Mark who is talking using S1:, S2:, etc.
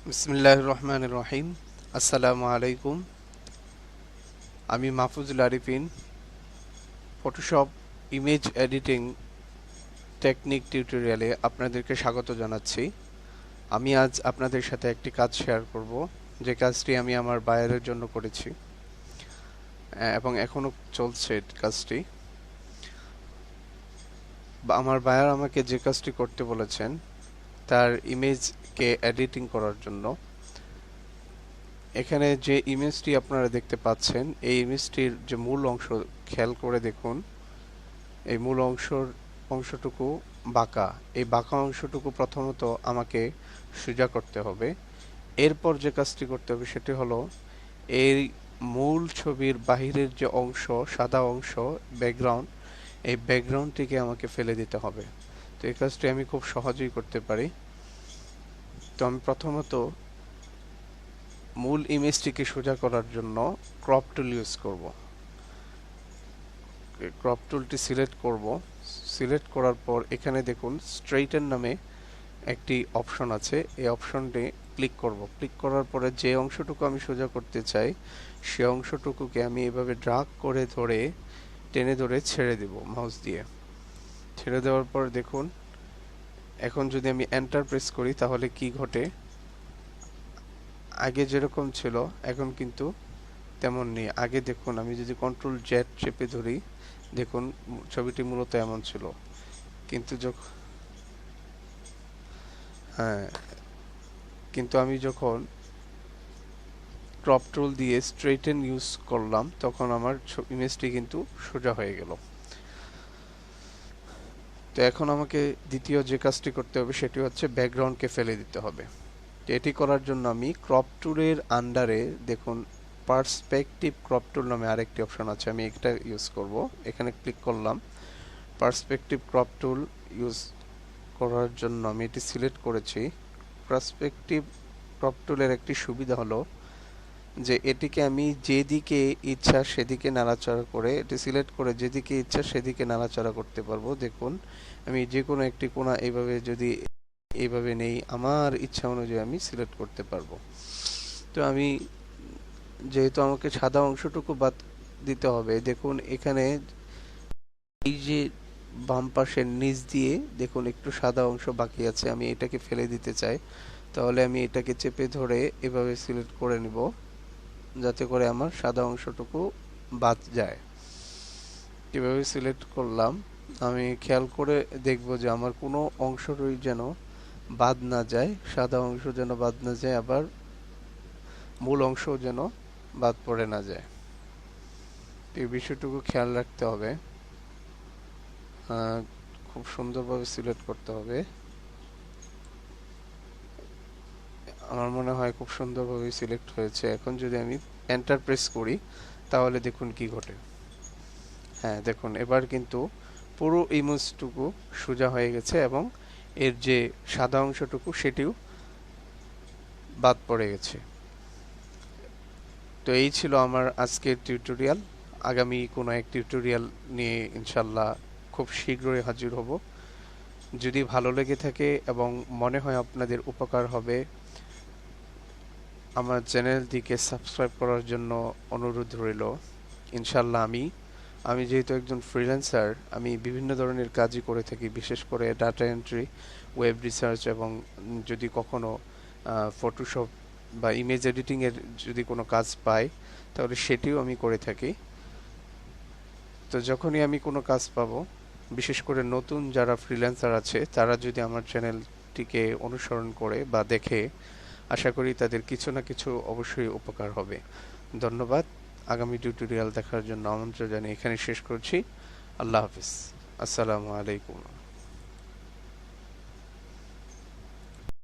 S1: বিসমিল্লাহির রহমানির রহিম। আসসালামু আলাইকুম। আমি Mahfuzul Arifin Photoshop image editing technique টিউটোরিয়ালে আপনাদেরকে স্বাগত জানাচ্ছি। আমি আজ আপনাদের সাথে একটি কাজ শেয়ার করব, যে কাজটি আমি আমার বায়ারের জন্য করেছি এবং এখনো চলছে কাজটি। আমার বায়ার আমাকে যে কাজটি করতে বলেছেন তার ইমেজকে এডিটিং করার জন্য। এখানে যে ইমেজটি আপনারা দেখতে পাচ্ছেন, এই ইমেজটির যে মূল অংশ খেয়াল করে দেখুন। এই মূল অংশটুকু বাঁকা। এই বাঁকা অংশটুকু প্রথমত আমাকে সোজা করতে হবে। এরপর যে কাজটি করতে হবে সেটি হলো এই মূল ছবির বাহিরের যে অংশ, সাদা অংশ, ব্যাকগ্রাউন্ড, এই ব্যাকগ্রাউন্ডটিকে আমাকে ফেলে দিতে হবে। তো এই কাজটি আমি খুব সহজেই করতে পারি। তো আমি প্রথমত মূল ইমেজটিকে সোজা করার জন্য ক্রপ টুল ইউজ করব। ক্রপ টুলটি সিলেক্ট করব। সিলেক্ট করার পর এখানে দেখুন স্ট্রেইটেন নামে একটি অপশন আছে। এই অপশনটি ক্লিক করব। ক্লিক করার পরে যে অংশটুকু আমি সোজা করতে চাই সে অংশটুকুকে আমি এভাবে ড্রাগ করে টেনে ধরে ছেড়ে দেব মাউস দিয়ে। ছেড়ে দেওয়ার পর দেখুন, এখন যদি আমি এন্টার প্রেস করি তাহলে কি ঘটে, আগে যেরকম ছিল এখন কিন্তু তেমন নেই। আগে দেখুন, আমি যদি কন্ট্রোল জেড চেপে ধরি, দেখুন ছবিটি মূলত এমন ছিল, কিন্তু হ্যাঁ, কিন্তু আমি যখন ক্রপ টুল দিয়ে স্ট্রেইটেন ইউজ করলাম তখন আমার ইমেজটি কিন্তু সোজা হয়ে গেল। তো এখন আমাকে দ্বিতীয় যে কাজটি করতে হবে সেটি হচ্ছে ব্যাকগ্রাউন্ডকে ফেলে দিতে হবে। তো এটি করার জন্য আমি ক্রপ টুলের আন্ডারে দেখুন পার্সপেক্টিভ ক্রপ টুল নামে আরেকটি অপশন আছে, আমি এটা ইউজ করব। এখানে ক্লিক করলাম। পার্সপেক্টিভ ক্রপ টুল ইউজ করার জন্য আমি এটি সিলেক্ট করেছি। পার্সপেক্টিভ ক্রপ টুলের একটি সুবিধা হলো যে এটিকে আমি যেদিকে ইচ্ছা সেদিকে নাড়াচাড়া করে, এটি সিলেক্ট করে যেদিকে ইচ্ছা সেদিকে নাড়াচাড়া করতে পারবো। দেখুন আমি যে কোনো একটি কোণা এইভাবে যদি এইভাবে নেই, আমার ইচ্ছা অনুযায়ী আমি সিলেক্ট করতে পারবো। তো আমি যেহেতু আমাকে সাদা অংশটুকু বাদ দিতে হবে, দেখুন এখানে এই যে বাম পাশের নিচ দিয়ে দেখুন একটু সাদা অংশ বাকি আছে, আমি এটাকে ফেলে দিতে চাই। তাহলে আমি এটাকে চেপে ধরে এভাবে সিলেক্ট করে নিব যাতে করে আমার সাদা অংশটুকু বাদ যায়। এভাবে সিলেক্ট করলাম। আমি খেয়াল করে দেখব যে আমার কোনো অংশই যেন বাদ না যায়, সাদা অংশ যেন বাদ না যায়, আবার মূল অংশ যেন বাদ পড়ে না যায়। এই বিষয়টুকু খেয়াল রাখতে হবে। খুব সুন্দরভাবে সিলেক্ট করতে হবে। আমার মনে হয় খুব সুন্দরভাবে সিলেক্ট হয়েছে। এখন যদি আমি এন্টার প্রেস করি তাহলে দেখুন কি ঘটে। হ্যাঁ, দেখুন এবার কিন্তু পুরো ইমেজটুকু সোজা হয়ে গেছে এবং এর যে সাদা অংশটুকু সেটিও বাদ পড়ে গেছে। তো এই ছিল আমার আজকের টিউটোরিয়াল। আগামী কোনো এক টিউটোরিয়াল নিয়ে ইনশাল্লাহ খুব শীঘ্রই হাজির হব। যদি ভালো লেগে থাকে এবং মনে হয় আপনাদের উপকার হবে, আমার চ্যানেলটিকে সাবস্ক্রাইব করার জন্য অনুরোধ রইল। ইনশাল্লাহ আমি যেহেতু একজন ফ্রিল্যান্সার, আমি বিভিন্ন ধরনের কাজই করে থাকি, বিশেষ করে ডাটা এন্ট্রি, ওয়েব রিসার্চ এবং যদি কখনো ফটোশপ বা ইমেজ এডিটিংয়ের যদি কোনো কাজ পাই তাহলে সেটিও আমি করে থাকি। তো যখনই আমি কোনো কাজ পাবো, বিশেষ করে নতুন যারা ফ্রিল্যান্সার আছে তারা যদি আমার চ্যানেলটিকে অনুসরণ করে বা দেখে, আশা করি তাদের কিছু না কিছু অবশ্যই উপকার হবে। ধন্যবাদ। আগামী টিউটোরিয়াল দেখার জন্য আমন্ত্রণ জানিয়ে এখানে শেষ করছি। আল্লাহ হাফিজ। আসসালামু আলাইকুম।